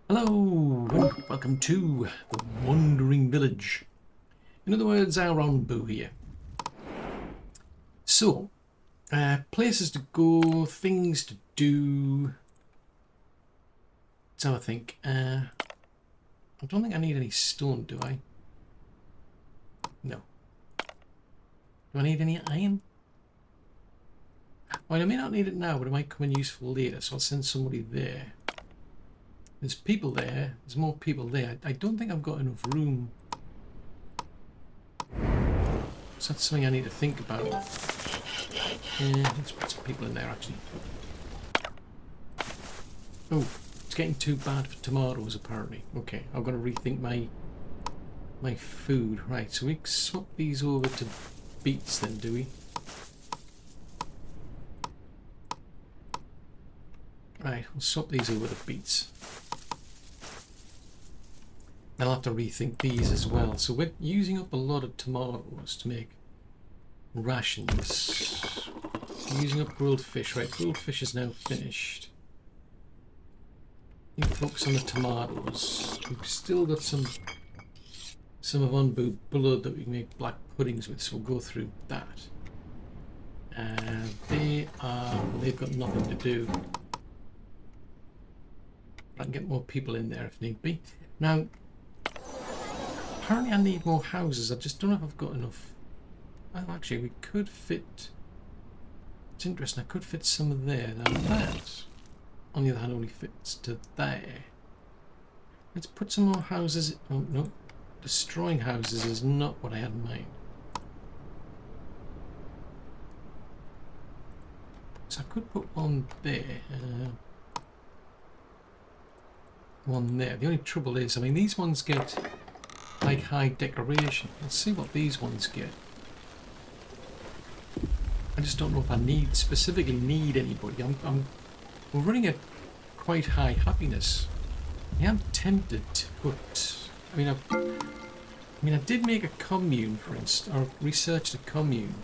Hello and welcome to the Wandering Village. In other words, our own boo here. So, places to go, things to do. So I think, I don't think I need any stone, do I? No. Do I need any iron? Well, I may not need it now, but it might come in useful later, so I'll send somebody there. There's people there. There's more people there. I don't think I've got enough room. So that's something I need to think about. Let's put some people in there, actually. Oh, it's getting too bad for tomatoes, apparently. Okay, I've got to rethink my food. Right, so we swap these over to beets then, do we? Right, we'll swap these over to beets. I'll have to rethink these as well. So we're using up a lot of tomatoes to make rations. Using up grilled fish. Right, grilled fish is now finished. You focus on the tomatoes. We've still got some of unbrewed blood that we can make black puddings with, so we'll go through that. They've got nothing to do. I can get more people in there if need be. Now, apparently I need more houses. I just don't know if I've got enough. Oh, actually, we could fit. It's interesting. I could fit some of there. Now that, on the other hand, only fits to there. Let's put some more houses. Oh no, destroying houses is not what I had in mind. So I could put one there. One there. The only trouble is, I mean, these ones get like high decoration. Let's see what these ones get. I just don't know if I specifically need anybody. We're running at quite high happiness. I am tempted to put. I mean, I did make a commune, for instance, or researched a commune.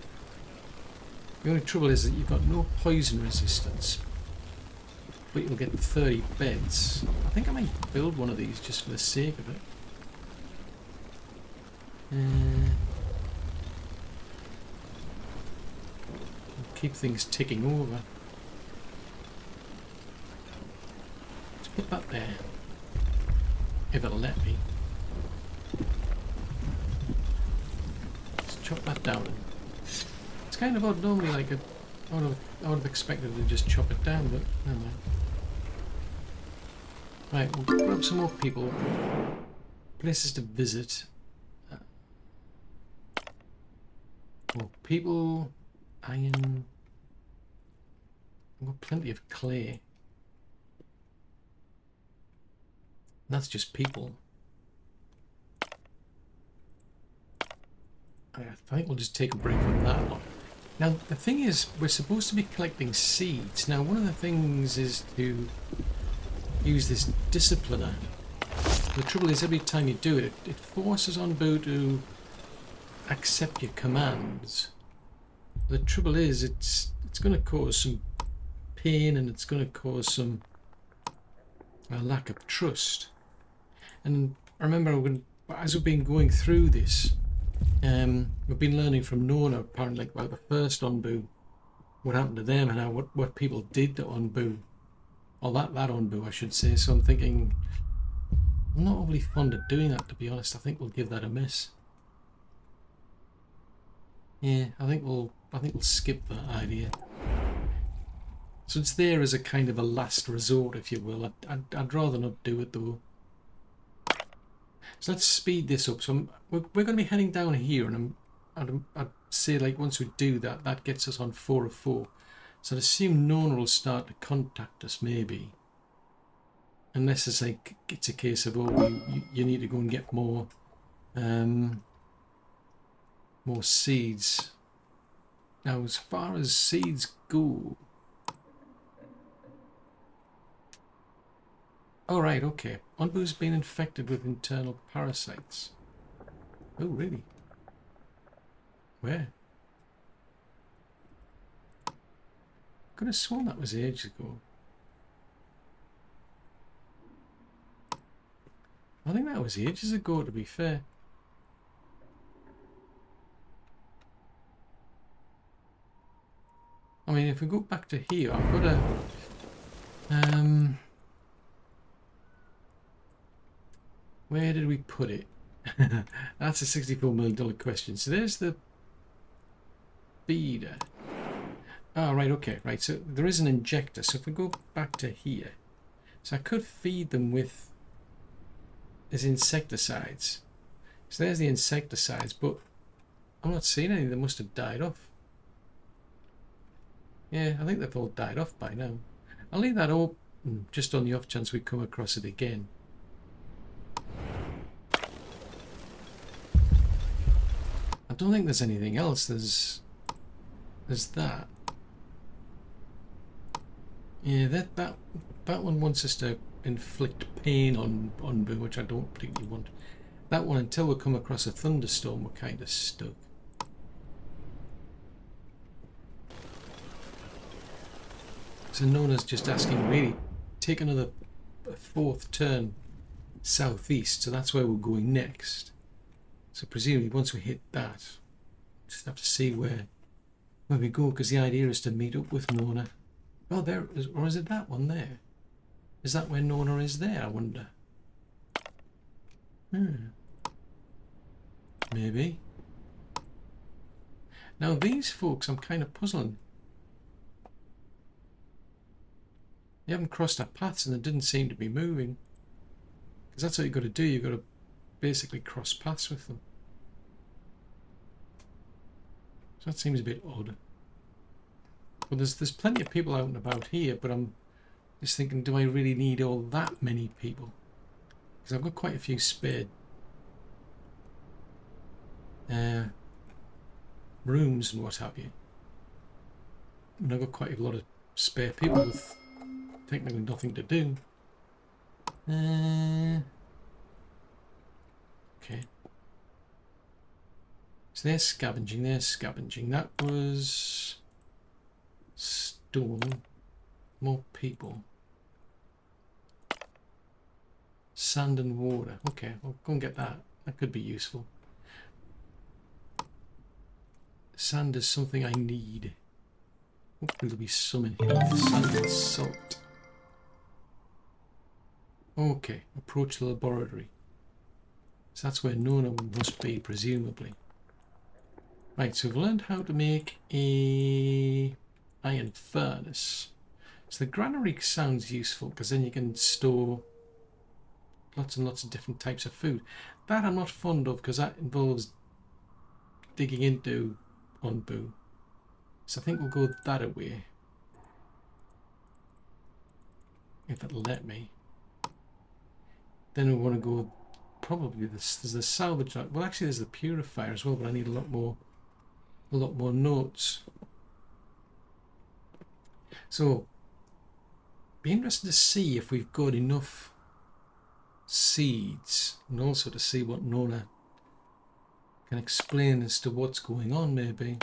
The only trouble is that you've got no poison resistance, but you'll get 30 beds. I think I might build one of these just for the sake of it. Keep things ticking over. Let's put that there, if it'll let me. Let's chop that down. It's kind of odd. Normally, like I would have expected to just chop it down, but never mind. Right, we'll grab some more people. Places to visit. More people. Iron. I've got plenty of clay. That's just people. I think we'll just take a break from that one. Now, the thing is, we're supposed to be collecting seeds. Now, one of the things is to use this discipliner. The trouble is, every time you do it, it forces on Boo to accept your commands. The trouble is, it's going to cause some pain, and it's going to cause some lack of trust. And I remember as we've been going through this, we've been learning from Nona apparently about the first Onbu, what happened to them, and how what people did to Onbu, or that Onbu I should say. So I'm thinking, I'm not overly fond of doing that, to be honest. I think we'll give that a miss. Yeah, I think we'll skip that idea. So it's there as a kind of a last resort, if you will. I'd rather not do it though. So let's speed this up. So we're going to be heading down here, and I'd say, like, once we do that, that gets us on 4 of 4. So I'd assume Nona will start to contact us, maybe. Unless it's like, it's a case of, oh, you need to go and get more seeds. Now, as far as seeds go... Oh, right, okay. Onbu's been infected with internal parasites. Oh, really? Where? Could have sworn that was ages ago. I think that was ages ago, to be fair. I mean, if we go back to here, I've got a... where did we put it? That's a $64 million question. So there's the feeder. Oh, right, okay, right. So there is an injector. So if we go back to here, so I could feed them with as insecticides. So there's the insecticides, but I'm not seeing any. They must have died off. Yeah, I think they've all died off by now. I'll leave that open just on the off chance we come across it again. I don't think there's anything else. There's that. Yeah, that one wants us to inflict pain on Boo, which I don't particularly want. That one, until we come across a thunderstorm, we're kind of stuck. So Nona's just asking, really, take another fourth turn southeast, so that's where we're going next. So presumably once we hit that, just have to see where we go, because the idea is to meet up with Nona. Oh, there is, or is it that one there? Is that where Nona is there, I wonder? Maybe. Now these folks, I'm kind of puzzling. They haven't crossed our paths and they didn't seem to be moving. Because that's what you've got to do, you've got to basically cross paths with them. So that seems a bit odd. Well, there's plenty of people out and about here, but I'm just thinking, do I really need all that many people? Because I've got quite a few spare rooms and what have you. And I've got quite a lot of spare people with technically nothing to do. Okay. So they're scavenging, That was stone. More people. Sand and water. Okay, I'll go and get that. That could be useful. Sand is something I need. Hopefully there'll be some in here. Sand and salt. Okay, approach the laboratory. So that's where Nona must be, presumably. Right, so we've learned how to make a iron furnace. So the granary sounds useful because then you can store lots and lots of different types of food. That I'm not fond of because that involves digging into on Boo. So I think we'll go that away. If it'll let me. Then we want to go probably this. There's the salvage. Well, actually, there's the purifier as well, but I need a lot more notes. So, be interested to see if we've got enough seeds, and also to see what Nona can explain as to what's going on, maybe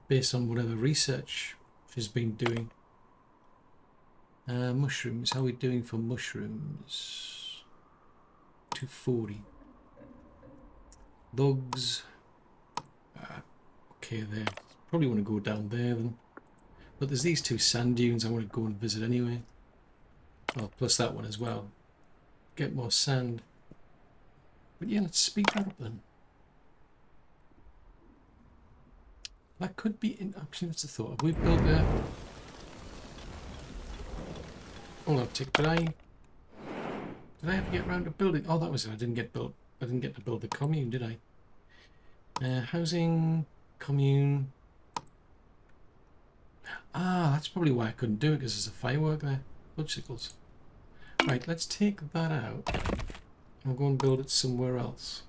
based on whatever research she's been doing. Mushrooms. How are we doing for mushrooms? 240. Logs. Okay, there. Probably want to go down there then. But there's these two sand dunes I want to go and visit anyway. Oh, plus that one as well. Get more sand. But yeah, let's speed that up then. That could be in. Actually, that's a thought. Have we built there? Hold on, tick. Did I ever get around to building? Oh, that was it. I didn't get to build the commune, did I? Housing, commune. Ah, that's probably why I couldn't do it, because there's a firework there. Fudgesicles. Right, let's take that out. I'll go and build it somewhere else.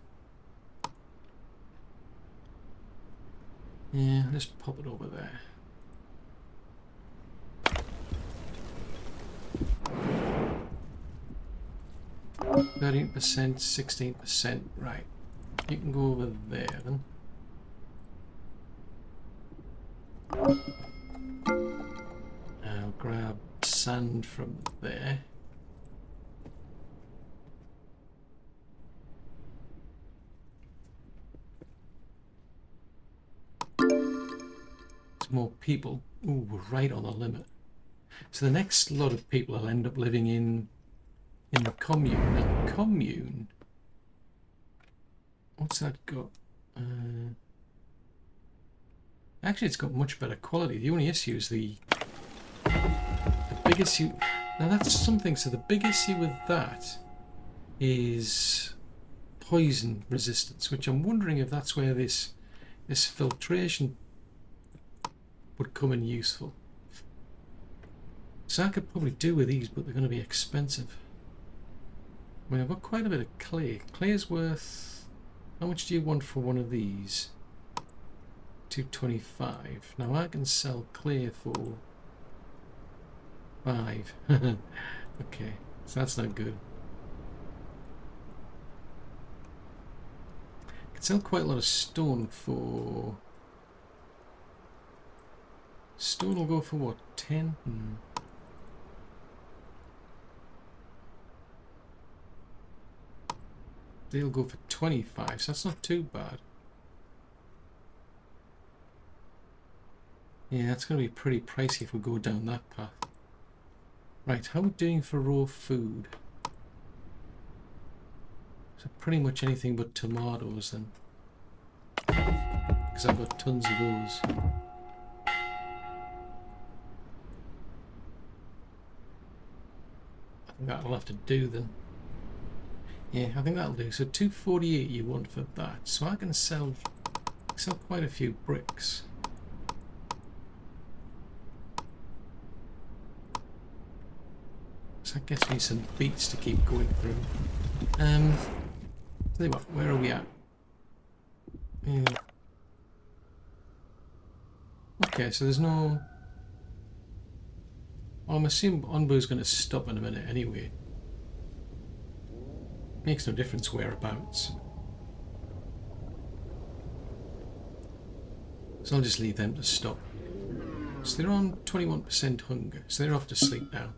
Yeah, let's pop it over there. 13%, 16%, right. You can go over there then. I'll grab sand from there. more people. Ooh, we're right on the limit. So the next lot of people will end up living in the commune. Now, commune, what's that got? Actually, it's got much better quality. The only issue is the big issue. Now that's something. So the big issue with that is poison resistance, which I'm wondering if that's where this filtration would come in useful. So I could probably do with these, but they're going to be expensive. I mean, I've got quite a bit of clay. Clay is worth... How much do you want for one of these? 225. Now I can sell clay for 5. Okay, so that's not good. I can sell quite a lot of stone for... Stone will go for what, 10? They'll go for 25, so that's not too bad. Yeah, that's going to be pretty pricey if we go down that path. Right, how are we doing for raw food? So pretty much anything but tomatoes then. Because I've got tons of those. I think that'll have to do then. Yeah, I think that'll do. So 248 you want for that. So I can sell quite a few bricks. So that gets me some beats to keep going through. Tell you what, where are we at? Yeah. Okay, so there's no... Well, I'm assuming Onbu's going to stop in a minute anyway. Makes no difference whereabouts. So I'll just leave them to stop. So they're on 21% hunger, so they're off to sleep now.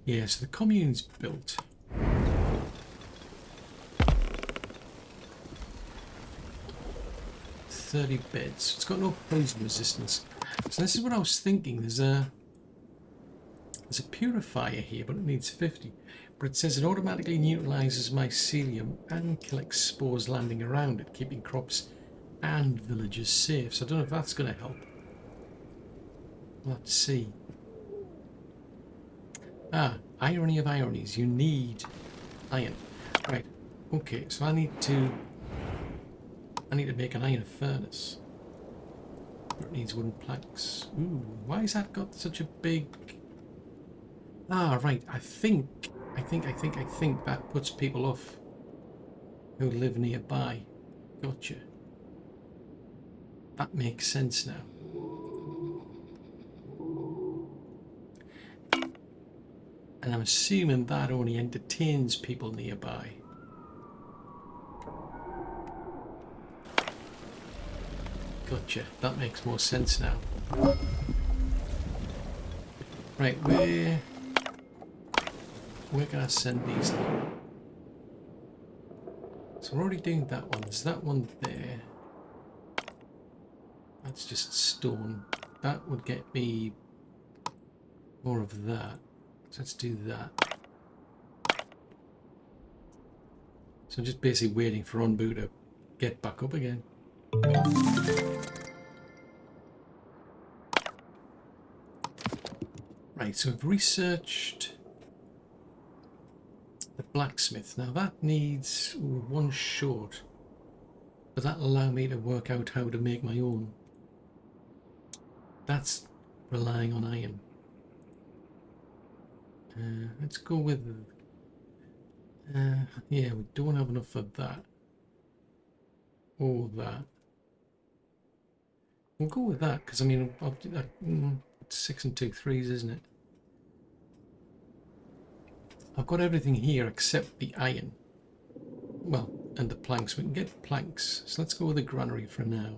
Yeah, so the commune's built. $30 beds. It's got no poison resistance. So this is what I was thinking. There's a purifier here, but it needs 50. But it says it automatically neutralizes mycelium and kills spores landing around it, keeping crops and villagers safe. So I don't know if that's going to help. We'll have to see. Ah, irony of ironies. You need iron. Right. Okay, so I need to make an iron furnace. It needs wooden planks. Ooh, why has that got such a big... Ah, right. I think that puts people off who live nearby. Gotcha. That makes sense now. And I'm assuming that only entertains people nearby. Gotcha. That makes more sense now. Right, where can I send these now? So we're already doing that one. There's that one there. That's just stone. That would get me more of that. So let's do that. So I'm just basically waiting for Onbu to get back up again. Right, so we've researched the blacksmith. Now that needs one short, but that'll allow me to work out how to make my own. That's relying on iron. Let's go with... yeah, we don't have enough for that. Or that. We'll go with that, because I mean, I'll do that. It's 6 and 2 3s, isn't it? I've got everything here except the iron. Well, and the planks. We can get planks. So let's go with the granary for now.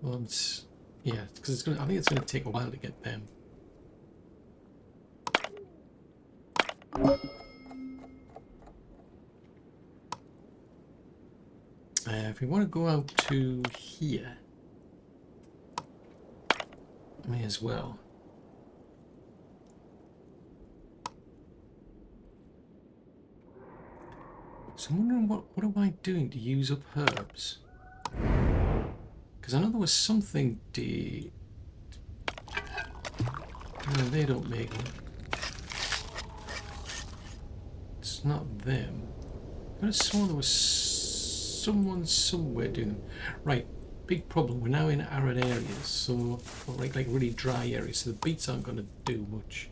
Well, it's... Yeah, because it's going. I think it's going to take a while to get them. If we want to go out to here, may as well. So I'm wondering what am I doing to use up herbs? Because I know there was something no, they don't make them. It's not them. I could have sworn there was someone somewhere doing them. Right, big problem. We're now in arid areas, so like really dry areas, so the beets aren't going to do much.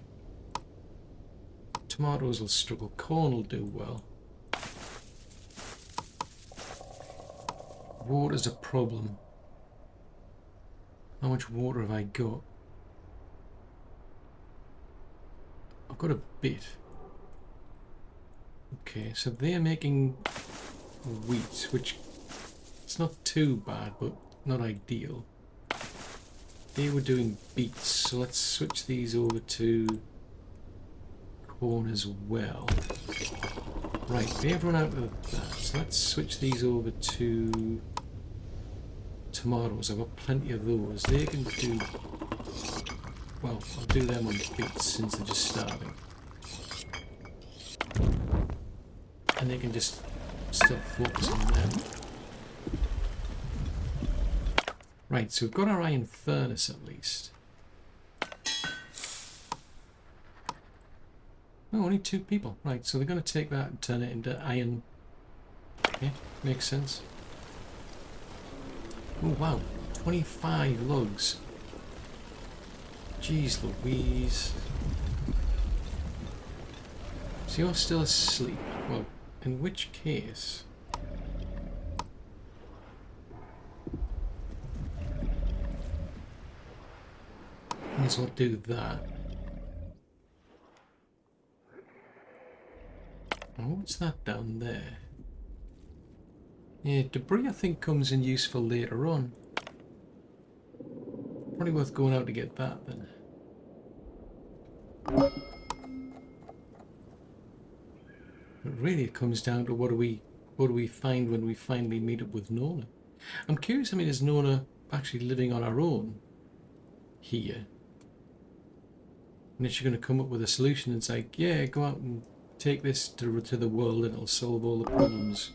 Tomatoes will struggle. Corn will do well. Water's a problem. How much water have I got? I've got a bit. Okay, so they're making wheat, which it's not too bad, but not ideal. They were doing beets, so let's switch these over to corn as well. Right, they've run out of that, so let's switch these over to tomatoes. I've got plenty of those. They can do... Well, I'll do them on beets since they're just starting. And they can just still focus on them. Right, so we've got our iron furnace at least. Oh, only 2 people. Right, so they're going to take that and turn it into iron. Okay, makes sense. Oh, wow. 25 logs. Jeez Louise. So you're still asleep. Well, in which case... Might as well do that. Oh, what's that down there? Yeah, debris I think comes in useful later on. Probably worth going out to get that then. But really it comes down to what do we find when we finally meet up with Nona. I'm curious, I mean, is Nona actually living on her own here? And is she going to come up with a solution and say, yeah, go out and take this to the world and it'll solve all the problems?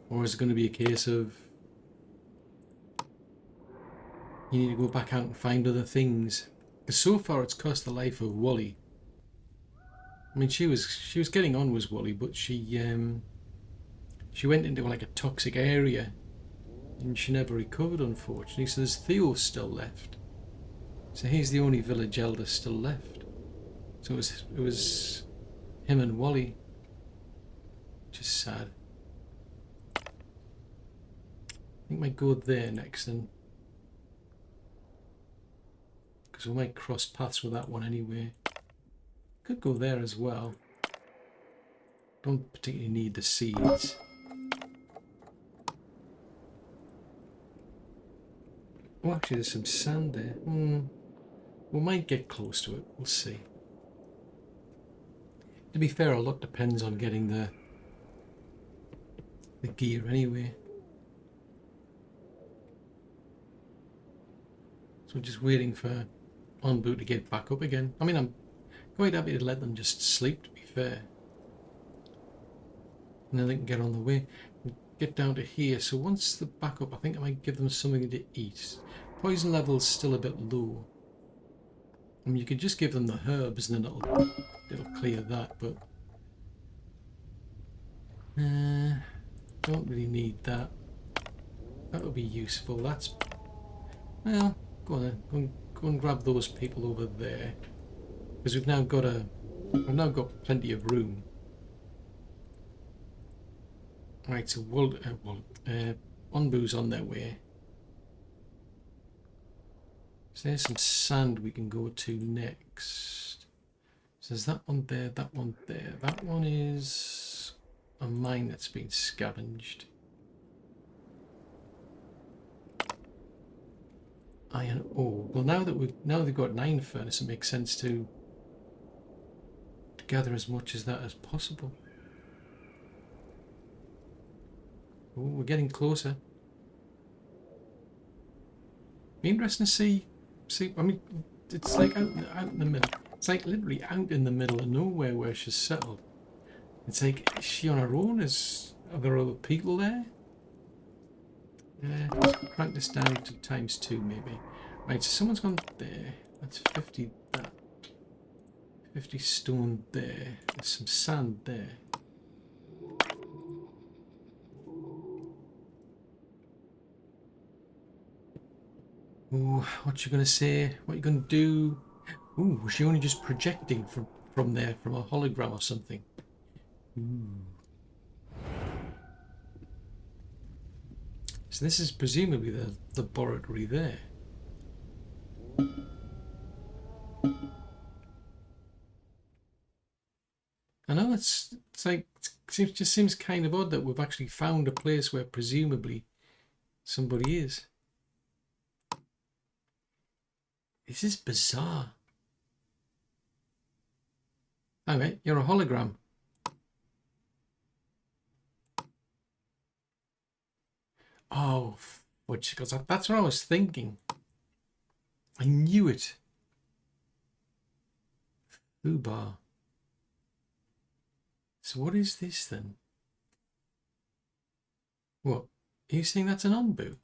Or is it going to be a case of you need to go back out and find other things? Because so far it's cost the life of Wally. I mean, she was getting on with Wally, but she went into like a toxic area and she never recovered, unfortunately. So there's Theo still left. So he's the only village elder still left. So it was him and Wally. Which is sad. I think I might go there next then. Because we might cross paths with that one anyway. Could go there as well. Don't particularly need the seeds. Oh, actually there's some sand there. We might get close to it. We'll see. To be fair, a lot depends on getting the gear anyway. So we're just waiting for Onbu to get back up again. I mean, I'm quite happy to let them just sleep, to be fair. And then they can get on the way. Get down to here. So once they're back up, I think I might give them something to eat. Poison level's still a bit low. I mean, you could just give them the herbs and then it'll clear that, but don't really need that. That'll be useful. That's, well, go on then. Go and grab those people over there, because we've now got plenty of room. Right, so Onbu's on their way. So there's some sand we can go to next. So there's that one there, that one there. That one is a mine that's been scavenged. Iron ore. Well, now that they've got an iron furnace, it makes sense to gather as much as that as possible. Oh, we're getting closer. Be interesting to see. I mean, it's like out in the middle. It's like literally out in the middle of nowhere where she's settled. It's like, is she on her own? Are there other people there? Let's crank this down to ×2 maybe. Right, so someone's gone there. That's 50 that. 50 stone there. There's some sand there. Ooh, what you gonna say? What you gonna do? Ooh, was she only just projecting from there, from a hologram or something? Ooh. So this is presumably the laboratory there. I know it's like it just seems kind of odd that we've actually found a place where presumably somebody is. This is bizarre. Alright, you're a hologram. Oh, which because that's what I was thinking. I knew it. Ubar. So what is this then? What? Are you saying that's an onbu?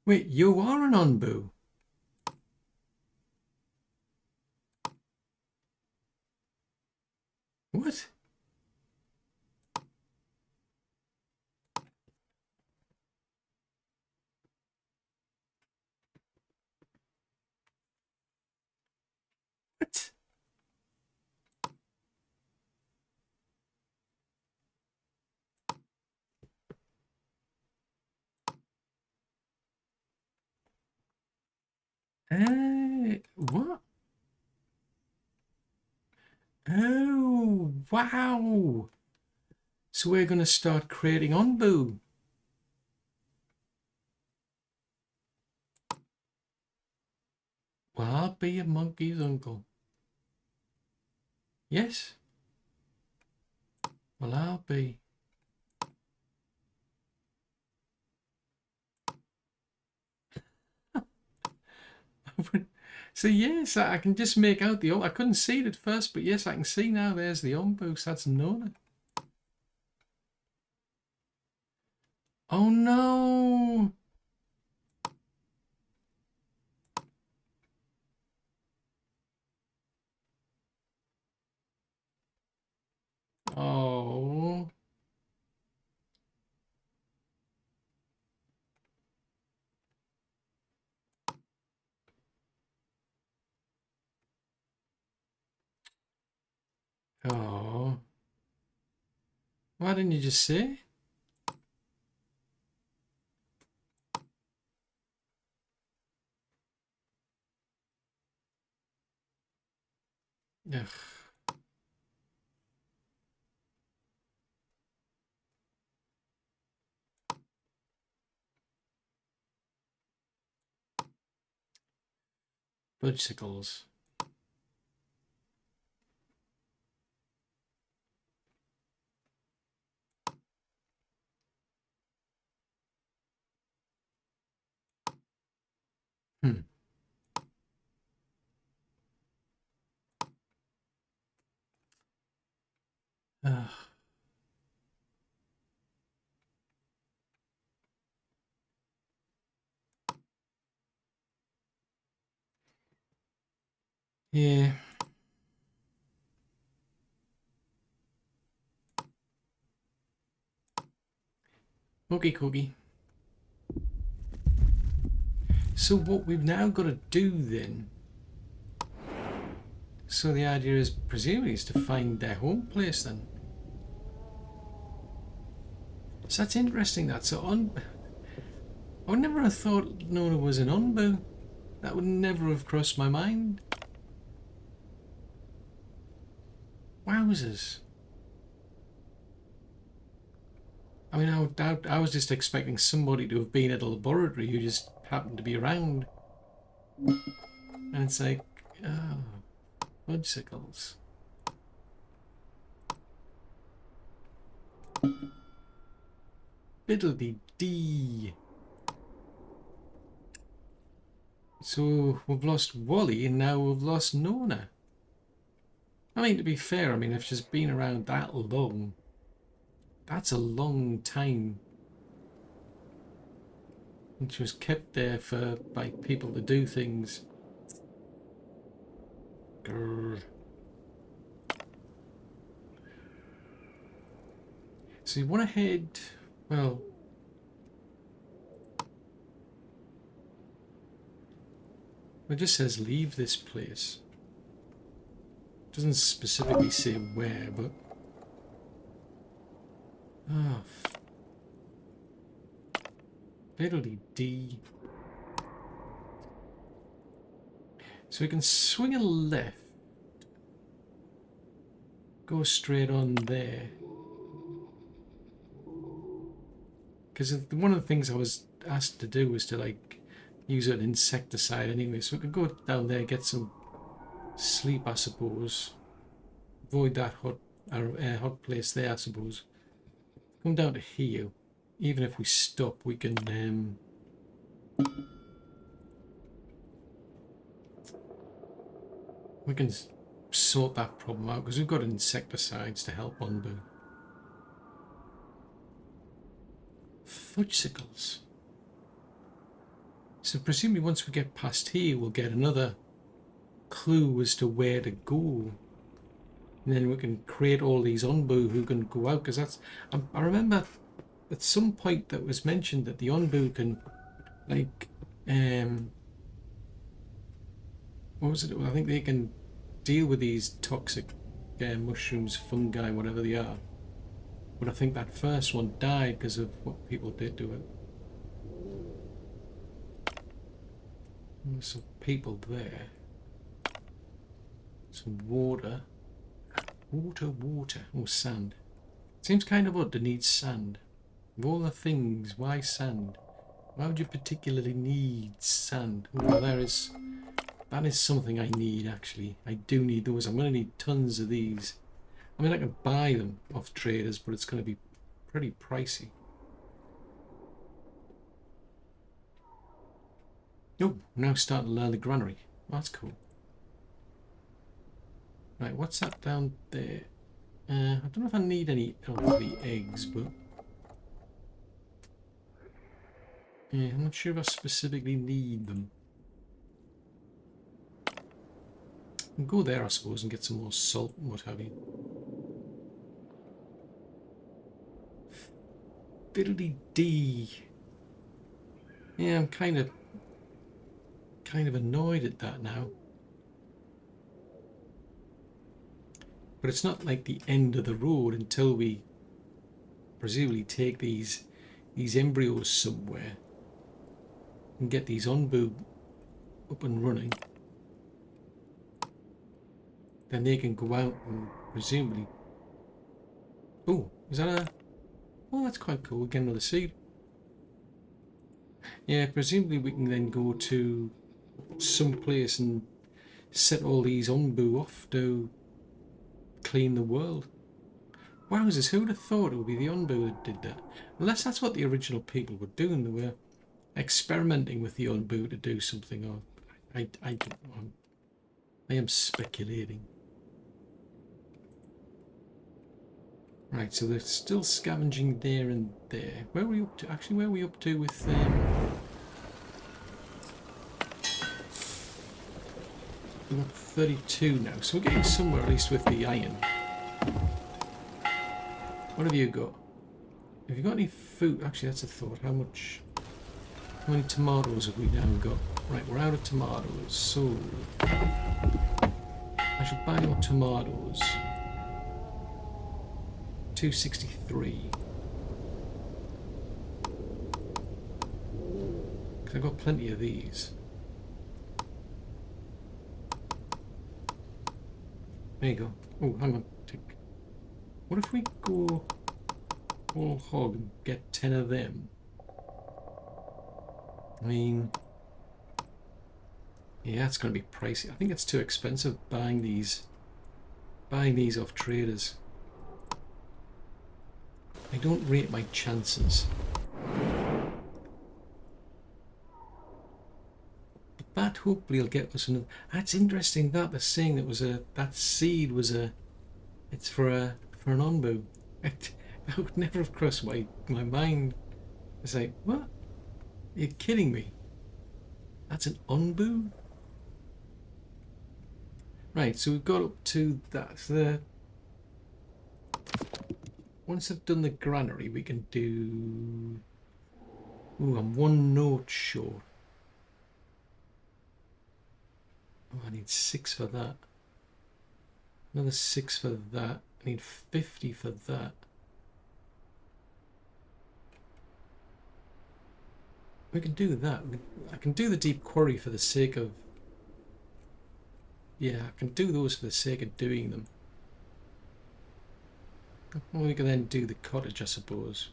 Wait, you are an onbu? What? What? What? Oh, wow. So we're going to start creating onbu. Well, I'll be a monkey's uncle. Yes? Well, I'll be. So yes, I can just make out the. I couldn't see it at first, but yes, I can see now. There's the onbu. So that's Nona. Oh no! Oh. Oh. Why didn't you just say? Ugh. Budgicles. Hmm. Ugh. Yeah. Okay, cookie. So what we've now got to do then. So the idea is presumably is to find their home place then. So that's interesting. That so on. I would never have thought Nona was an onbu. That would never have crossed my mind. Wowzers. I mean, I was just expecting somebody to have been at a laboratory who just happened to be around. And it's like, oh, budgicles. Fiddly dee. So we've lost Wally and now we've lost Nona. I mean, to be fair, I mean, if she's been around that long, that's a long time. And she was kept there for by people to do things. Grr. So you want to head, well, it just says leave this place. It doesn't specifically say where, but oh, fiddly dee. So we can swing a left, go straight on there. Because one of the things I was asked to do was to like use an insecticide anyway, so we could go down there, get some sleep, I suppose. Avoid that hot place there, I suppose. Come down to here. Even if we stop, we can sort that problem out because we've got insecticides to help on fudgesicles. So presumably once we get past here, we'll get another clue as to where to go. And then we can create all these onbu who can go out, because that's... I remember at some point that was mentioned that the onbu can, like... what was it? I think they can deal with these toxic mushrooms, fungi, whatever they are. But I think that first one died because of what people did to it. There's some people there. Some water. Water. Oh, sand. Seems kind of odd to need sand. Of all the things, why sand? Why would you particularly need sand? Well, that is something I need, actually. I do need those. I'm going to need tons of these. I mean, I can buy them off traders, but it's going to be pretty pricey. Oh, now starting to learn the granary. Oh, that's cool. Right, what's that down there? I don't know if I need any of the eggs, but... yeah, I'm not sure if I specifically need them. I can go there, I suppose, and get some more salt and what have you. Fiddly dee. Yeah, I'm kind of annoyed at that now. But it's not like the end of the road until we presumably take these embryos somewhere and get these onbu up and running. Then they can go out and presumably... oh, is that a... oh, that's quite cool. Get another seed. Yeah, presumably we can then go to some place and set all these onbu off to clean the world. Wowzers, who would have thought it would be the onbu that did that? Unless that's what the original people were doing. They were experimenting with the onbu to do something. Or I don't know. I am speculating. Right, so they're still scavenging there and there. Where are we up to? Actually, where are we up to with we've got 32 now, so we're getting somewhere at least with the iron. What have you got? Have you got any food? Actually, that's a thought. How many tomatoes have we now got? Right, we're out of tomatoes, so I should buy more tomatoes. 263. Because I've got plenty of these. There you go. Oh, hang on. Tick. What if we go all hog and get 10 of them? I mean, yeah, that's going to be pricey. I think it's too expensive buying these off traders. I don't rate my chances. hopefully it'll get us another. That's interesting that they're saying that seed was it's for an onbu. That would never have crossed my mind. It's like, what? You're kidding me? That's an onbu? Right, so we've got up to that. Once I've done the granary, we can do... Ooh, I'm 1 note short. Oh, I need 6 for that. Another 6 for that. I need 50 for that. We can do that. I can do the deep quarry for the sake of... Yeah, I can do those for the sake of doing them. Well, we can then do the cottage, I suppose.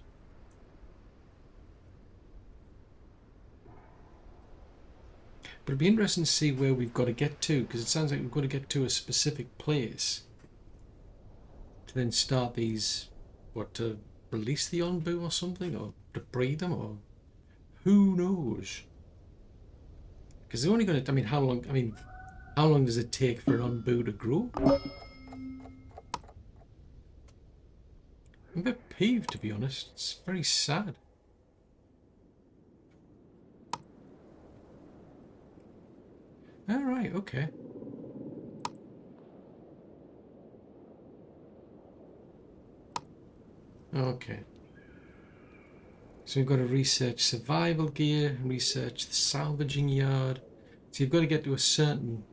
But it'd be interesting to see where we've got to get to, because it sounds like we've got to get to a specific place to then start these, what, to release the onbu or something, or to breed them, or who knows? Because they're only going to, how long does it take for an onbu to grow? I'm a bit peeved, to be honest. It's very sad. All right, okay. Okay. So we've got to research survival gear, research the salvaging yard. So you've got to get to a certain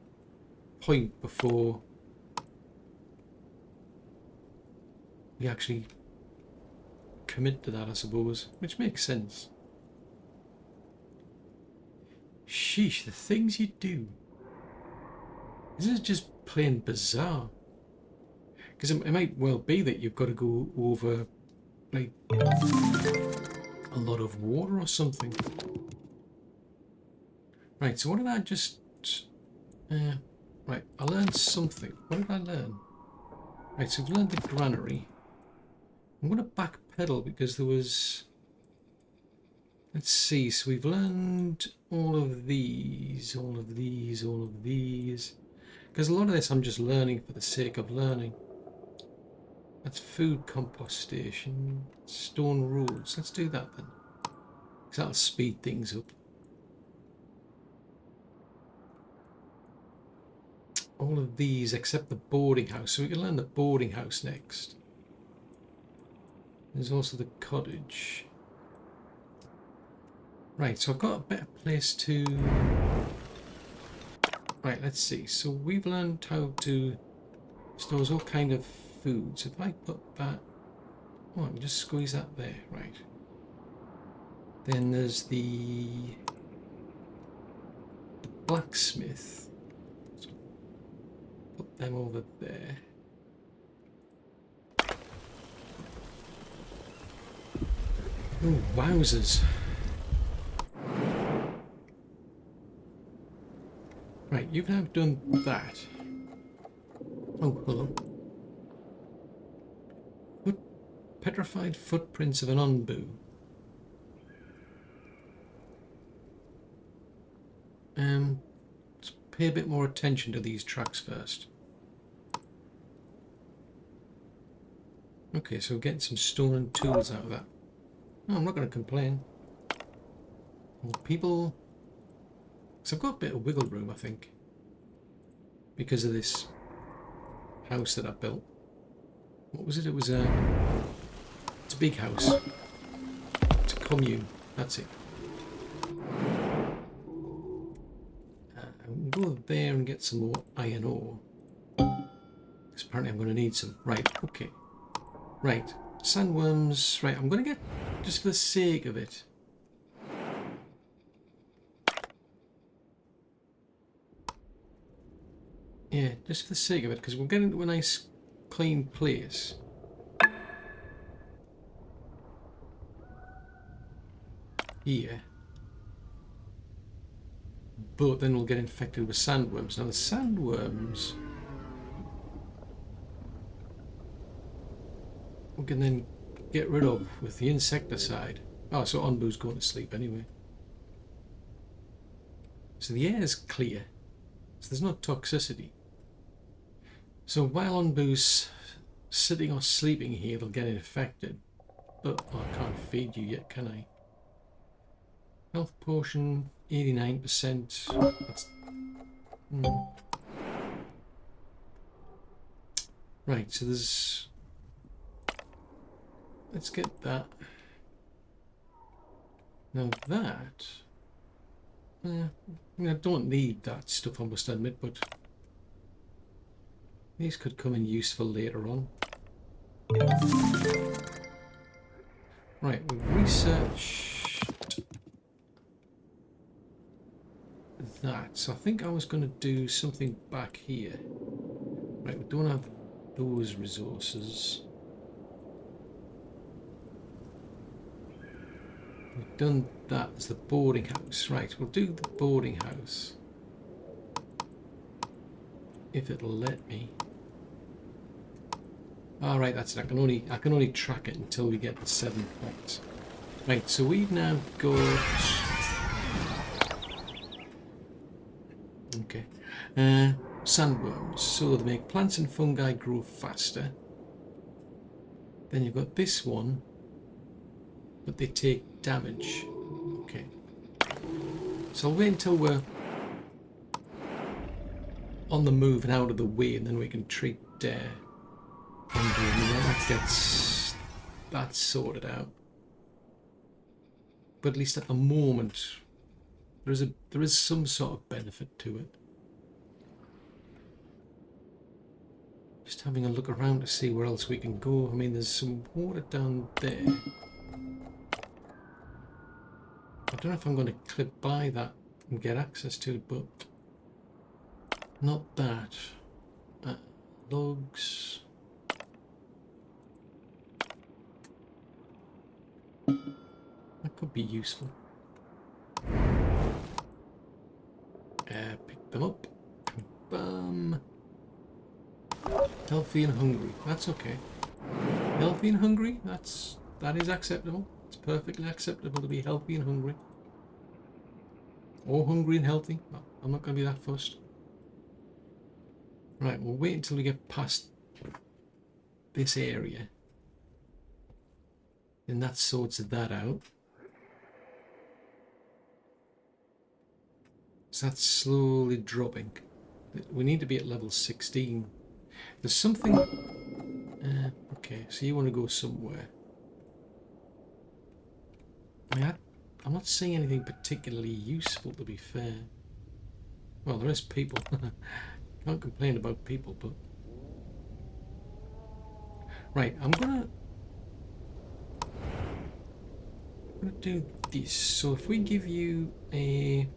point before we actually commit to that, I suppose, which makes sense. Sheesh, the things you do. This is just plain bizarre. Because it might well be that you've got to go over, like, a lot of water or something. Right, so what did I just... right, I learned something. What did I learn? Right, so we've learned the granary. I'm going to backpedal because there was... Let's see, so we've learned all of these. Because a lot of this I'm just learning for the sake of learning. That's food compost station, stone rules. Let's do that then, because that'll speed things up. All of these except the boarding house, so we can learn the boarding house next. There's also the cottage. Right, so I've got a better place to... Right, let's see. So we've learned how to store all kind of foods. If I put that... Oh, I can just squeeze that there. Right. Then there's the blacksmith. So put them over there. Oh, wowzers. Right, you've now done that. Oh, hello. Petrified footprints of an onbu. Let's pay a bit more attention to these tracks first. Okay, so getting some stone and tools out of that. No, I'm not going to complain. Well, people... So I've got a bit of wiggle room, I think, because of this house that I built. What was it? It was a... It's a big house. It's a commune. That's it. We'll go there and get some more iron ore. Because apparently I'm going to need some. Right, okay. Right, sandworms. Right, I'm going to get, just for the sake of it, yeah, just for the sake of it, because we'll get into a nice clean place. Here. But then we'll get infected with sandworms. Now the sandworms we can then get rid of with the insecticide. Oh, so onbu's going to sleep anyway. So the air is clear. So there's no toxicity. So while Onbu's sitting or sleeping here, they'll get infected. But oh, I can't feed you yet, can I? Health potion, 89%. That's... Right, so there's... Let's get that. Now that... I mean, I don't need that stuff, I must admit, but... These could come in useful later on. Right, we've researched that. So I think I was going to do something back here. Right, we don't have those resources. We've done that as the boarding house. Right, we'll do the boarding house. If it'll let me. Alright, that's it. I can only track it until we get the 7 points. Right, so we've now got... Okay. Sandworms. So they make plants and fungi grow faster. Then you've got this one, but they take damage. Okay. So I'll wait until we're on the move and out of the way, and then we can treat that's sorted out. But at least at the moment, there is some sort of benefit to it. Just having a look around to see where else we can go. I mean, there's some water down there. I don't know if I'm going to clip by that and get access to it, but not that. Logs. That could be useful. Pick them up. Bum. Healthy and hungry. That's okay. Healthy and hungry. That is acceptable. It's perfectly acceptable to be healthy and hungry. Or hungry and healthy. Well, I'm not going to be that fussed. Right, we'll wait until we get past this area. And that sorts that out. So that's slowly dropping. We need to be at level 16. There's something... okay, so you want to go somewhere. I mean, I'm not seeing anything particularly useful, to be fair. Well, there is people. Can't complain about people, but... Right, I'm gonna do this. So if we give you a...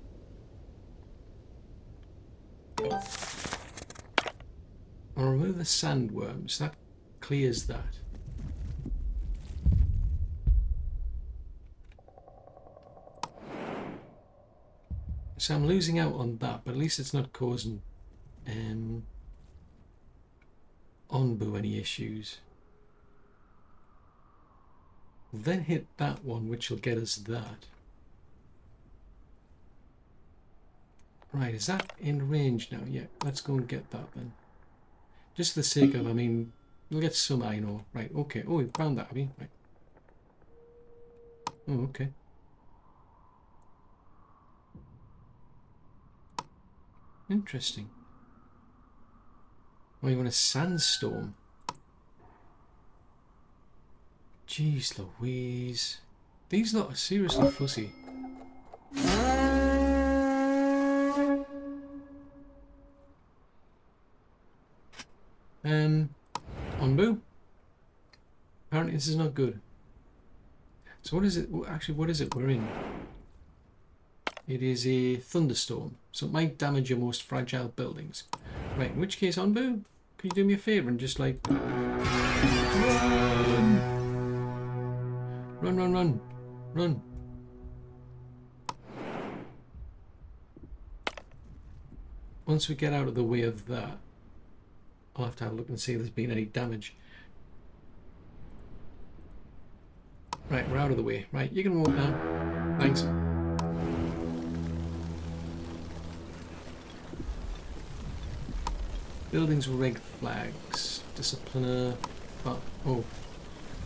I'll remove the sandworms. That clears that. So I'm losing out on that, but at least it's not causing Onbu any issues. We'll then hit that one, which will get us that. Right, is that in range now? Yeah, let's go and get that then. Just for the sake of, I mean, we'll get some iron ore. Right, okay. Oh, we found that, have you? Right. Oh, okay. Interesting. Oh, you want a sandstorm? Jeez Louise. These lot are seriously fussy. Onbu. Apparently this is not good. So what is it? Actually, what is it we're in? It is a thunderstorm, so it might damage your most fragile buildings. Right, in which case, Onbu, can you do me a favour and just like... Run! Run, run, run. Run. Once we get out of the way of that, I'll have to have a look and see if there's been any damage. Right, we're out of the way. Right, you can walk now. Thanks. Buildings with red flags. Discipliner. Oh,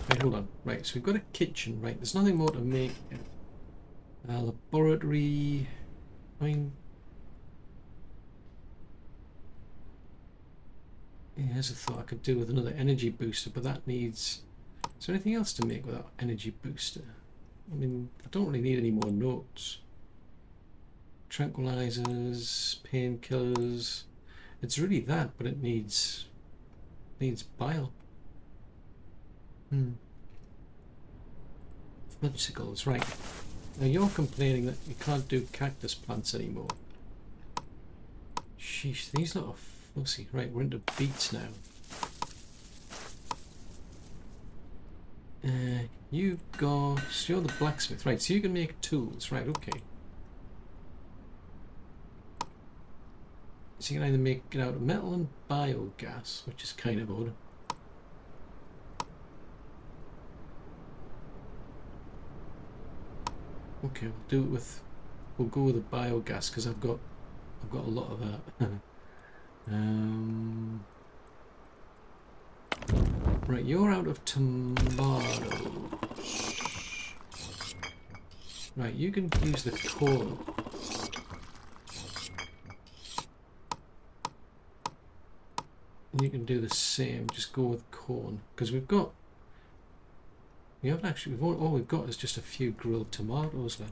right, hold on. Right, so we've got a kitchen. Right, there's nothing more to make. Laboratory. I mean, yeah, here's a thought I could do with another energy booster, but that needs. Is there anything else to make without energy booster? I mean, I don't really need any more notes. Tranquilizers, painkillers. It's really that, but it needs bile. Fudgesicles, right. Now you're complaining that you can't do cactus plants anymore. Sheesh, these lot are fussy. Right, we're into beets now. You go. So you're the blacksmith, right? So you can make tools, right? Okay. So you can either make it out of metal and biogas, which is kind of odd. Okay, we'll do it with. We'll go with the biogas because I've got a lot of that. Right, you're out of tomatoes. Right, you can use the corn. You can do the same. Just go with corn because we haven't actually. All we've got is just a few grilled tomatoes left.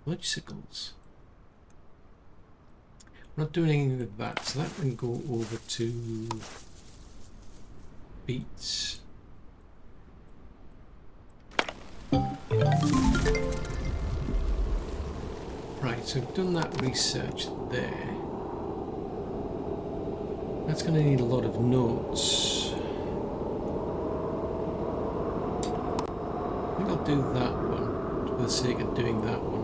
Fudgesicles. We're not doing anything with that, so that can go over to beets. Right, so we've done that research there. That's going to need a lot of notes. I think I'll do that one for the sake of doing that one.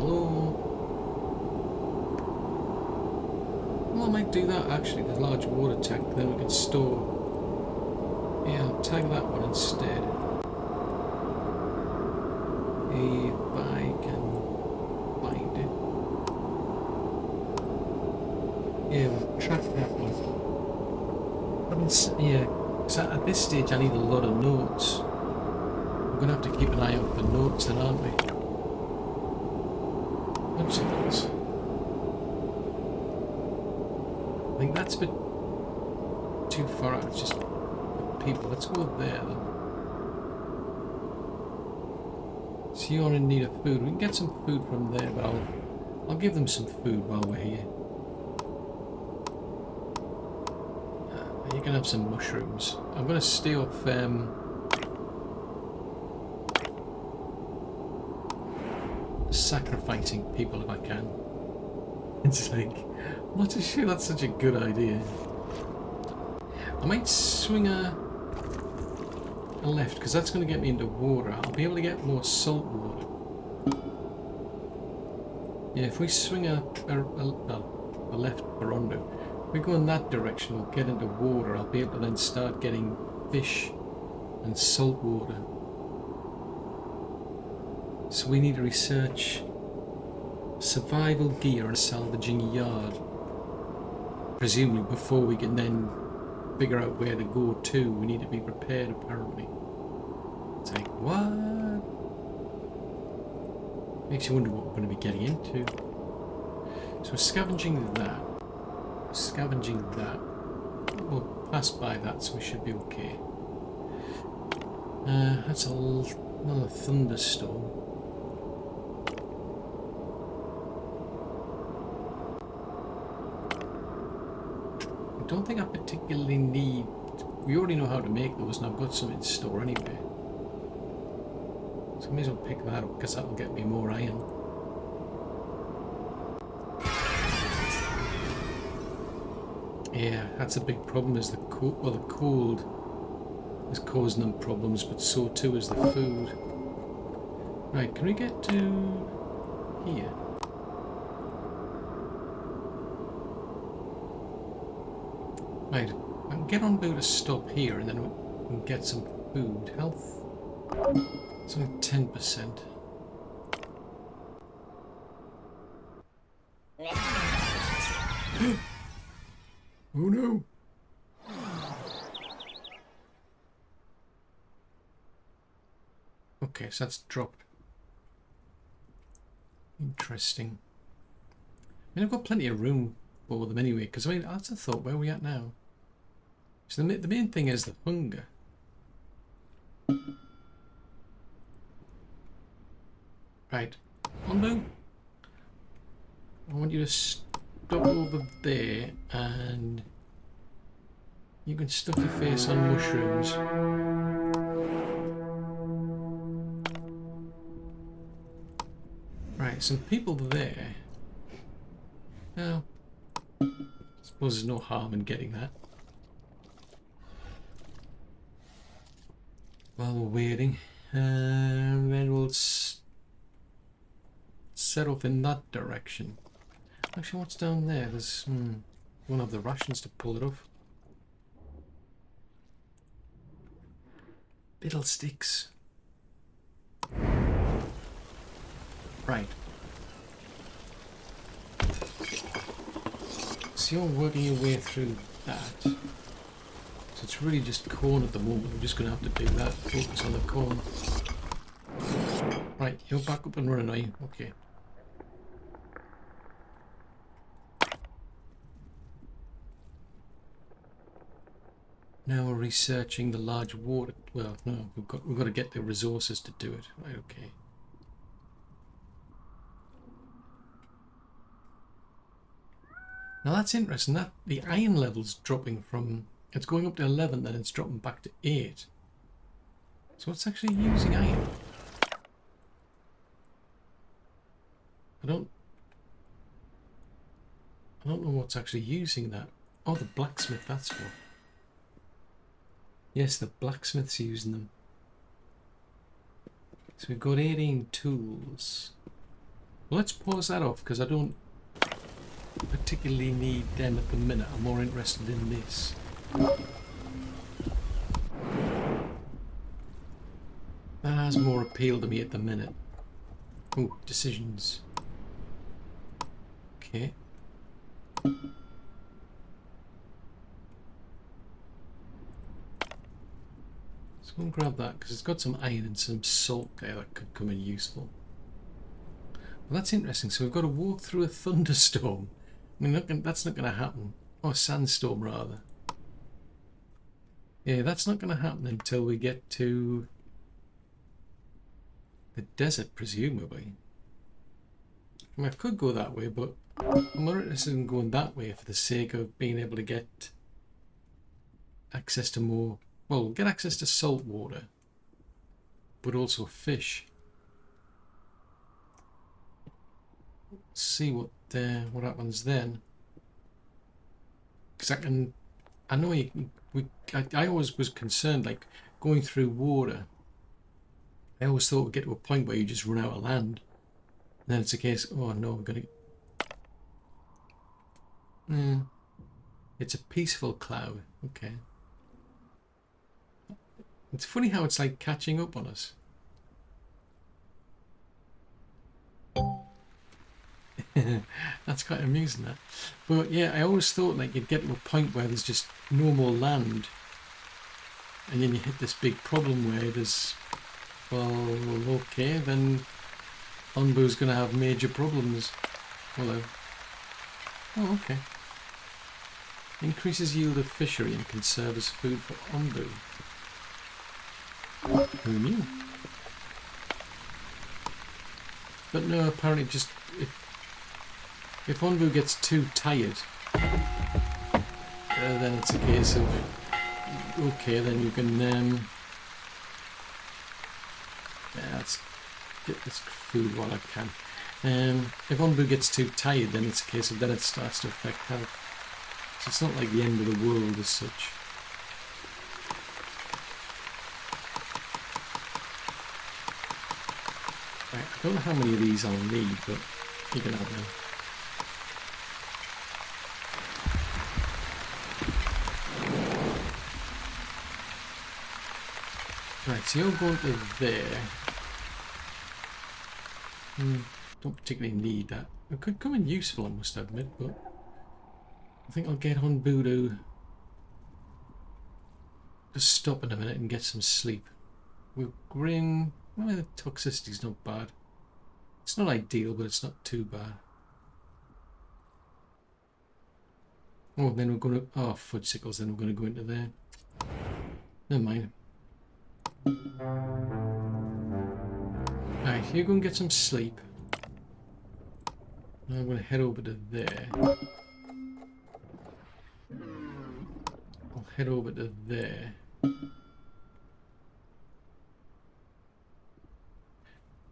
Well, I might do that actually, the large water tank, then we can store. Yeah, I'll tag that one instead. If I can find it. Yeah, we'll track that one. Yeah, because at this stage I need a lot of notes. We're going to have to keep an eye out for notes then, aren't we? Obstacles. I think that's a bit too far out. It's just people. Let's go there then. So you're in need of food. We can get some food from there, but I'll give them some food while we're here. You can have some mushrooms. I'm going to stay off sacrificing people if I can. It's like, I'm not too sure that's such a good idea. I might swing a left because that's going to get me into water. I'll be able to get more salt water. Yeah, if we swing a left Barondo. If we go in that direction, we'll get into water. I'll be able to then start getting fish and salt water. So we need to research survival gear and salvaging yard. Presumably before we can then figure out where to go to, we need to be prepared apparently. It's like, what? Makes you wonder what we're going to be getting into. So we're scavenging that. Scavenging that. We'll pass by that, so we should be okay. That's another thunderstorm. I don't think I particularly need. We already know how to make those, and I've got some in store anyway. So I may as well pick that up because that'll get me more iron. Yeah, that's a big problem. Is the cold? Well, the cold is causing them problems, but so too is the food. Right, can we get to here? Right, I can get on board a stop here, and then we can get some food. Health, it's only 10%. Oh no! Okay, so that's dropped. Interesting. I mean, I've got plenty of room for them anyway, because I mean, that's a thought. Where are we at now? So the main thing is the hunger. Right. Onbu, I want you to stop over there, and you can stuff your face on mushrooms. Right, some people there. Now, I suppose there's no harm in getting that. While we're waiting, then we'll set off in that direction. Actually, what's down there? There's one of the rations to pull it off. Fiddlesticks. Right. So you're working your way through that. So it's really just corn at the moment. We're just going to have to do that. Focus on the corn. Right, you're back up and running, are you? Okay. Now we're researching the large water. Well, no, we've got to get the resources to do it. Right, okay. Now that's interesting. That the iron level's dropping from. It's going up to 11, then it's dropping back to 8. So it's actually using iron. I don't know what's actually using that. Oh, the blacksmith, that's what. Yes, the blacksmith's using them. So we've got 18 tools. Well, let's pause that off because I don't particularly need them at the minute. I'm more interested in this. That has more appeal to me at the minute. Ooh, decisions. Okay. So go and grab that because it's got some iron and some salt there that could come in useful. Well, that's interesting. So we've got to walk through a thunderstorm. I mean, that's not going to happen. Oh, a sandstorm rather. Yeah, that's not going to happen until we get to the desert, presumably. I mean, I could go that way, but I'm more interested in going that way for the sake of being able to get access to more. Well, we'll get access to salt water, but also fish. Let's see what happens then. Because I know you can. I always was concerned, like going through water. I always thought we'd get to a point where you just run out of land. And then it's a case, oh no, we're going to... It's a peaceful cloud. Okay. It's funny how it's like catching up on us. That's quite amusing, that. But yeah, I always thought like you'd get to a point where there's just no more land. And then you hit this big problem where there's... Well, okay, then Onbu's going to have major problems. Hello. Oh, okay. Increases yield of fishery and can serve as food for Onbu. Who knew? But no, apparently just... If Onbu gets too tired, then it's a case of... Okay, then you can... let's get this food while I can. If Onbu gets too tired, then it's a case of then it starts to affect health. So it's not like the end of the world as such. Right, I don't know how many of these I'll need, but you can have them. Right, so you're going to there. Don't particularly need that. It could come in useful, I must admit, but I think I'll get on Voodoo. Just stop in a minute and get some sleep. We'll grin. Well, the toxicity's not bad. It's not ideal, but it's not too bad. Oh, then we're going to... Oh, fudgesicles, then we're going to go into there. Never mind. Right, you go and get some sleep. Now I'm going to head over to there. I'll head over to there.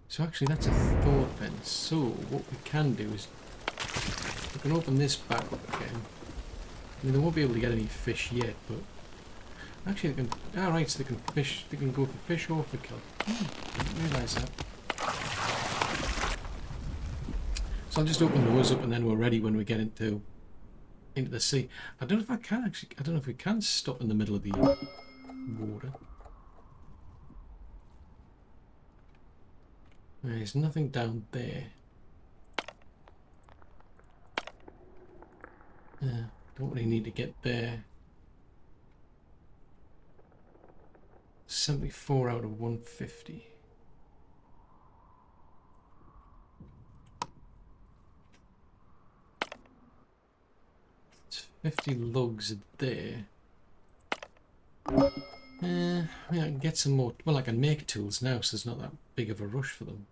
So actually that's a THOR fence. So what we can do is we can open this back up again. I mean, they won't be able to get any fish yet, but actually they can. Ah, right, so they can fish. They can go for fish or for kill. Didn't realise that. So I'll just open those up, and then we're ready when we get into the sea. I don't know if I can actually. I don't know if we can stop in the middle of the water. There's nothing down there. Don't really need to get there. 74 out of 150. It's 50 logs there. Yeah, I can get some more. Well, I can make tools now, so there's not that big of a rush for them.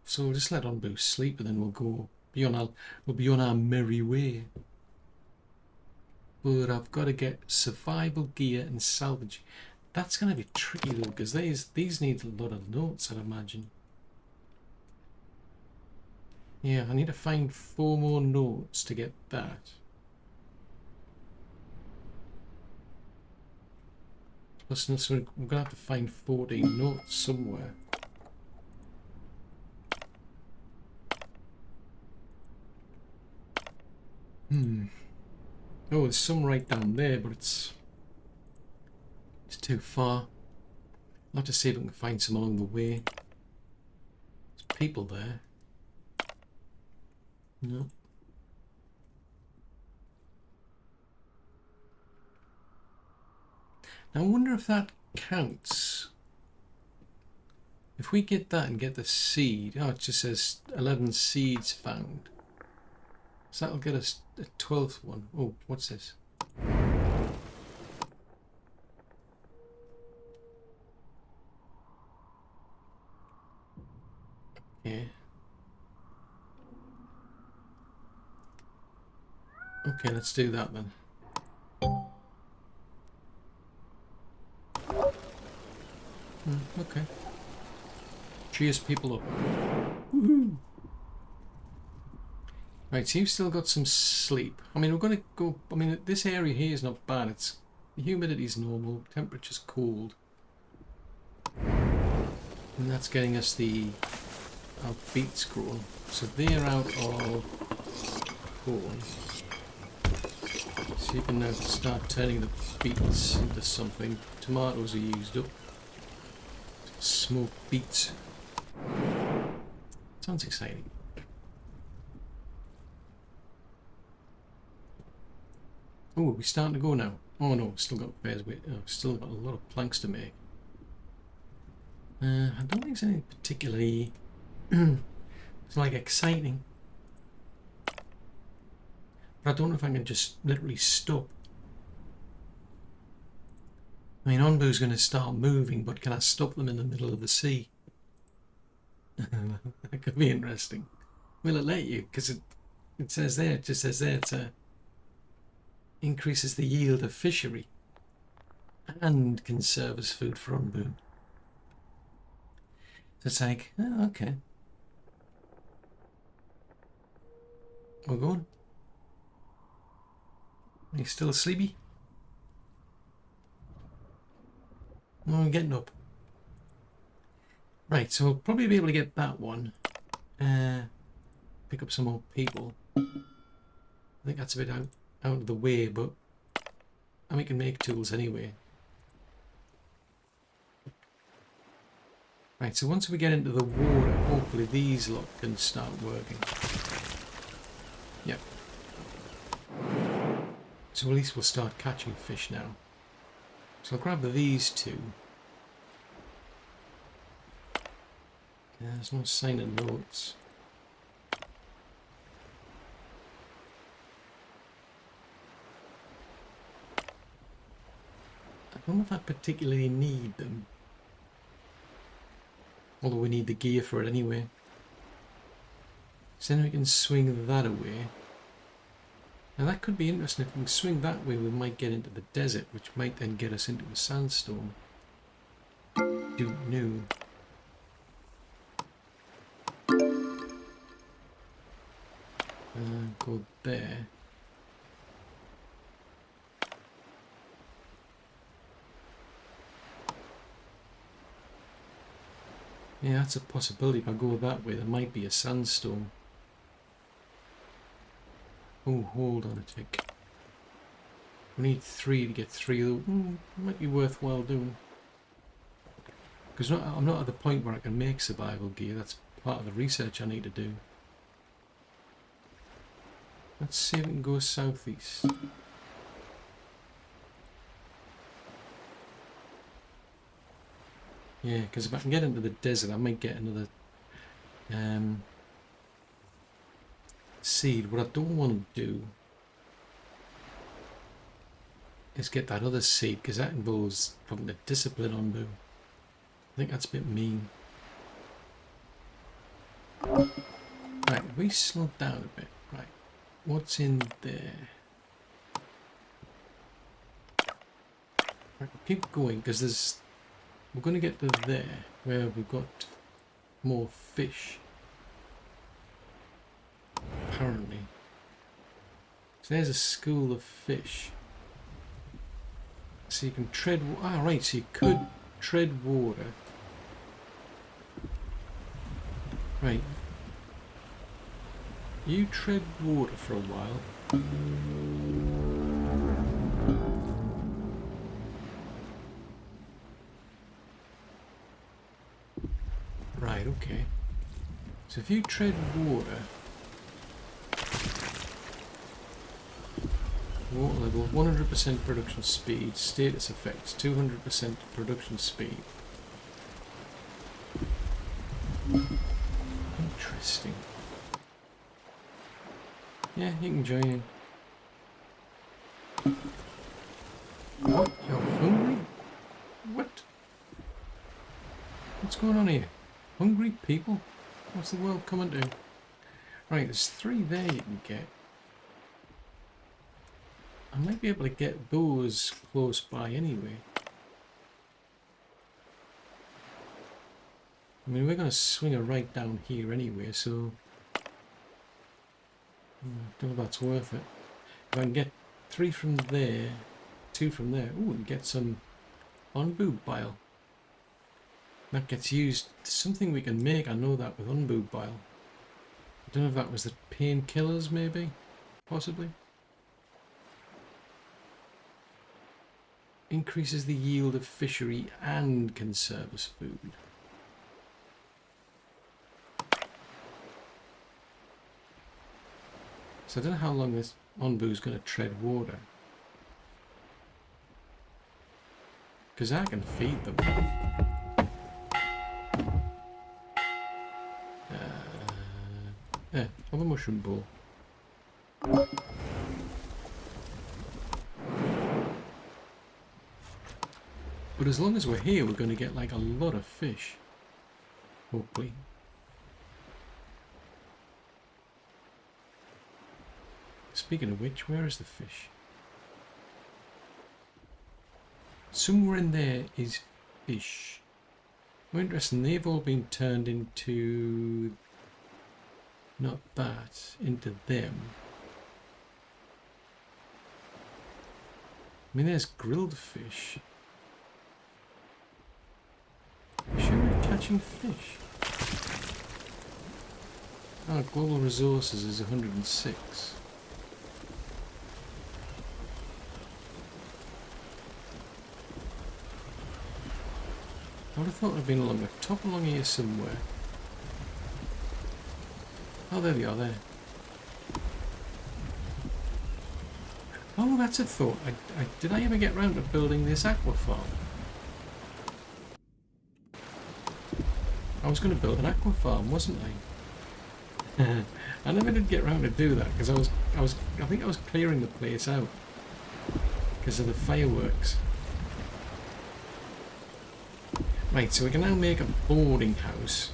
So we'll just let Onbu sleep, and then we'll go we'll be on our merry way. But I've got to get survival gear and salvage. That's going to be tricky though, because these need a lot of notes, I'd imagine. Yeah, I need to find 4 more notes to get that. Plus, so we're going to have to find 14 notes somewhere. Oh, there's some right down there, but it's too far. I'll have to see if I can find some along the way. There's people there. No. Now I wonder if that counts. If we get that and get the seed, oh, it just says 11 seeds found. So that'll get us a 12th one. Oh, what's this? Yeah. Okay, let's do that then. Okay. Cheers people up. Woohoo! Right, so you've still got some sleep. I mean, we're going to go... I mean, this area here is not bad. It's... The humidity's normal. Temperature's cold. And that's getting us our beets grown. So they're out of corn. So you can now start turning the beets into something. Tomatoes are used up. Smoked beets. Sounds exciting. Oh, we're starting to go now. Oh no, still got pairs. Still got a lot of planks to make. I don't think it's anything particularly it's like exciting. But I don't know if I can just literally stop. I mean, Onbu's going to start moving, but can I stop them in the middle of the sea? That could be interesting. Will it let you? Because it says there, it just says there, it's increases the yield of fishery and can serve as food for Onbu. So it's like, oh, okay. We're going. Are you still sleepy? No, I'm getting up. Right, so we'll probably be able to get that one. Pick up some more people. I think that's a bit out of the way, but we can make tools anyway. Right, so once we get into the water, hopefully these lot can start working. So at least we'll start catching fish now. So I'll grab these two. Yeah, there's no sign of notes. I don't know if I particularly need them. Although we need the gear for it anyway. So then we can swing that away. Now that could be interesting. If we can swing that way, we might get into the desert, which might then get us into a sandstorm. Don't know. Go there. Yeah, that's a possibility. If I go that way, there might be a sandstorm. Oh, hold on a tick. We need 3 to get 3 of those. Might be worthwhile doing. Because I'm not at the point where I can make survival gear. That's part of the research I need to do. Let's see if we can go southeast. Yeah, because if I can get into the desert, I might get another seed. What I don't want to do is get that other seed, because that involves putting a discipline on Boo. I think that's a bit mean. Right, we slowed down a bit. Right, what's in there? Right, keep going, because we're going to get to there where we've got more fish. Apparently. So there's a school of fish. So you can tread. Right, so you could tread water. Right. You tread water for a while. Right, okay. So if you tread water, water level, 100% production speed, status effects, 200% production speed. Interesting. Yeah, you can join in. What? You're hungry? What? What's going on here? Hungry people? What's the world coming to? Right, there's 3 there you can get. I might be able to get those close by anyway. I mean, we're going to swing a right down here anyway, so I don't know if that's worth it. If I can get 3 from there, 2 from there, ooh, we can get some unboob bile. That gets used. Something we can make, I know that, with unboob bile. I don't know if that was the painkillers, maybe? Possibly. Increases the yield of fishery and conserves food. So I don't know how long this onbu is going to tread water. Because I can feed them. Have a mushroom bowl. But as long as we're here, we're going to get like a lot of fish. Hopefully. Speaking of which, where is the fish? Somewhere in there is fish. More interesting, they've all been turned into... not that, into them. I mean, there's grilled fish. I'm sure we're catching fish. Oh, global resources is 106. I would have thought it would have been along the top along here somewhere. Oh, there they are, there. Oh, that's a thought. Did I ever get round to building this aqua farm? I was going to build an aqua farm, wasn't I? I never did get round to do that because I think I was clearing the place out because of the fireworks. Right, so we can now make a boarding house,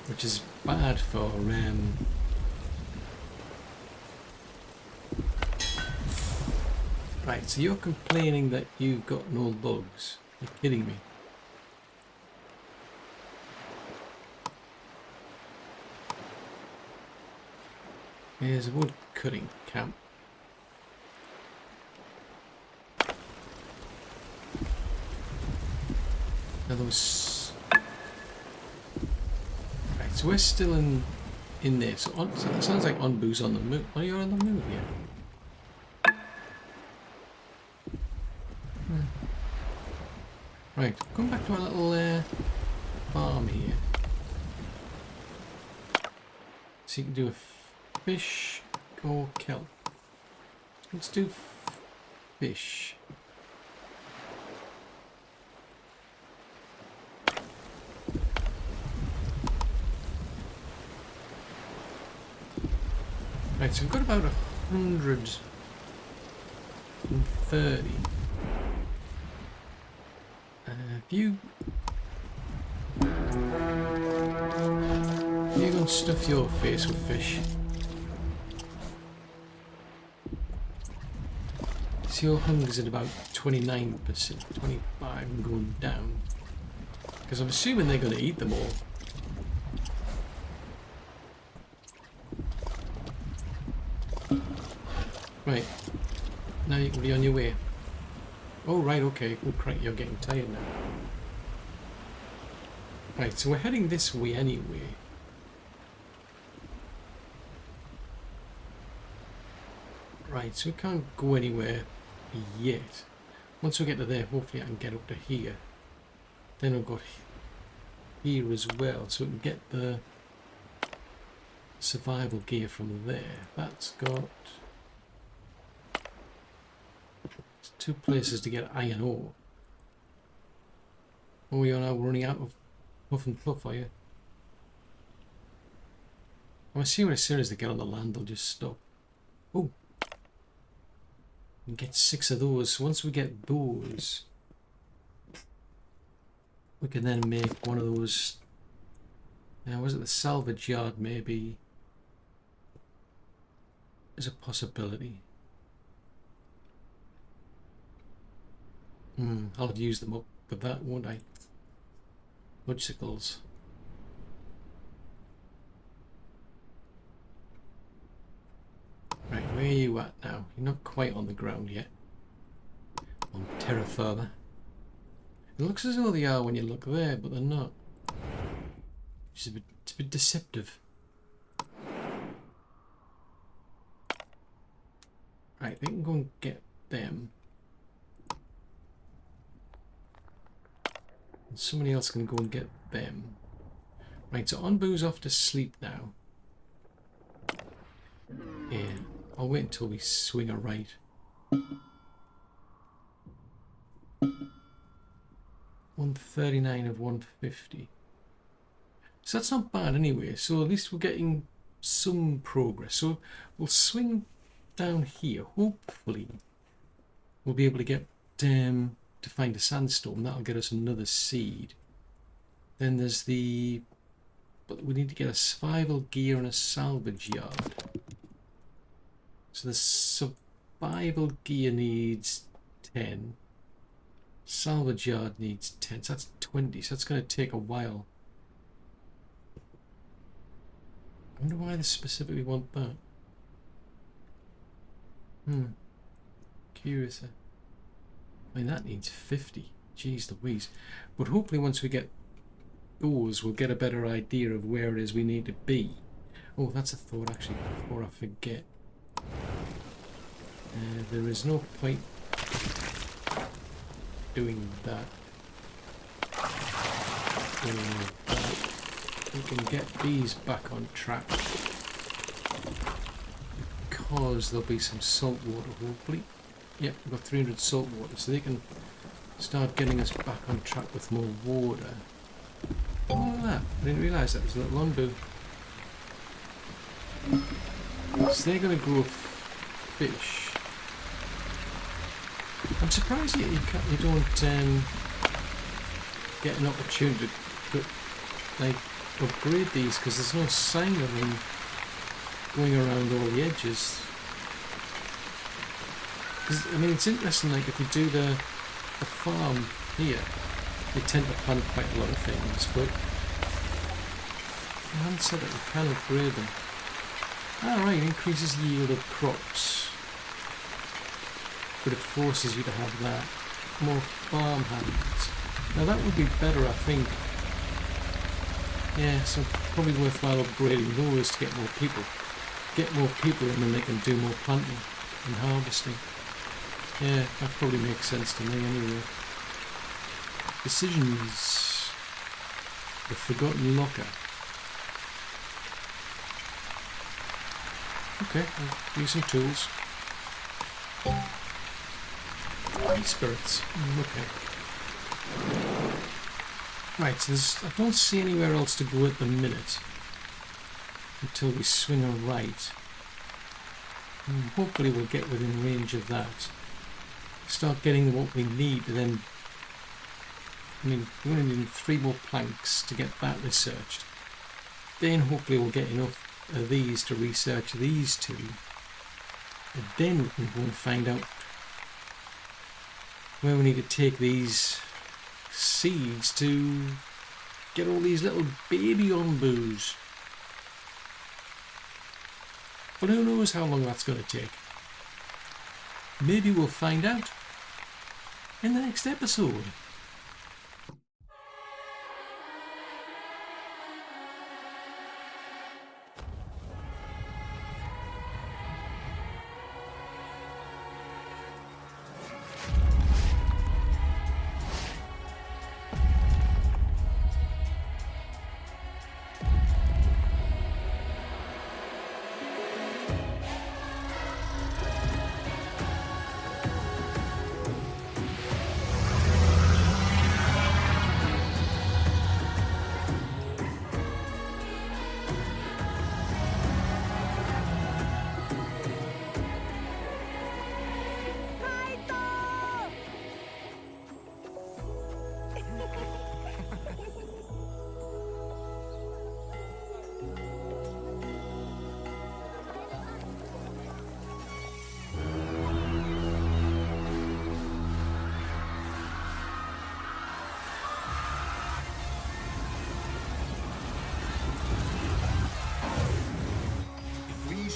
which is bad for Right, so you're complaining that you've got no lugs. You're kidding me. Here's a wood cutting camp. Now those... Right, so we're still in there. So it sounds like Onbu's on the move. Oh, you're on the move, yeah. Right, come back to our little farm here. So you can do a fish or kelp. Let's do fish. Right, so we've got about 130. If you go and stuff your face with fish. So your hunger's at about 29%, 25 and going down. Because I'm assuming they're going to eat them all. Right, now you can be on your way. Oh right, okay, oh crap, you're getting tired now. Right, so we're heading this way anyway. Right, so we can't go anywhere yet. Once we get to there, hopefully I can get up to here. Then I've got here as well, so we can get the survival gear from there. That's got 2 places to get iron ore. Oh, you're now running out of puff and fluff, are you? I'm assuming as soon as they get on the land, they'll just stop. Oh, and get 6 of those. So once we get those, we can then make one of those. Now, was it the salvage yard? Maybe is a possibility. I'll have used them up with that, won't I? Mudsickles. Right, where are you at now? You're not quite on the ground yet. On terra firma. It looks as though they are when you look there, but they're not. It's a bit deceptive. Right, they can go and get them. And somebody else can go and get them. Right, so Onbu's off to sleep now. Yeah, I'll wait until we swing a right. 139 of 150. So that's not bad anyway. So at least we're getting some progress. So we'll swing down here. Hopefully we'll be able to get to find a sandstorm. That'll get us another seed. Then there's the... But we need to get a survival gear and a salvage yard. So the survival gear needs 10. Salvage yard needs 10. So that's 20. So that's going to take a while. I wonder why they specifically want that. Curious. I mean, that needs 50. Jeez Louise. But hopefully once we get those, we'll get a better idea of where it is we need to be. Oh, that's a thought actually, before I forget. There is no point doing that. We can get these back on track. because there'll be some salt water, hopefully. Yep, we've got 300 salt water, so they can start getting us back on track with more water. Oh, look at that. I didn't realise that was a little undo. So they're going to grow fish. I'm surprised you don't get an opportunity to like upgrade these, because there's no sign of them going around all the edges. I mean, it's interesting, like if we do the farm here, they tend to plant quite a lot of things, but I haven't said that we can upgrade them. Alright, increases yield of crops, but it forces you to have that. More farm hands. Now that would be better, I think. Yeah, so probably worthwhile upgrading those to get more people. Get more people and then they can do more planting and harvesting. Yeah, that probably makes sense to me anyway. Decisions. The Forgotten Locker. Okay, I'll use some tools. Spirits. Okay. Right, so I don't see anywhere else to go at the minute until we swing a right. And hopefully we'll get within range of that. Start getting what we need, and then I mean, we're going to need 3 more planks to get that researched. Then hopefully we'll get enough of these to research these 2, and then we can go and find out where we need to take these seeds to get all these little baby ombus. But who knows how long that's going to take. Maybe we'll find out in the next episode.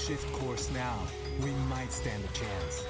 Shift course now, we might stand a chance.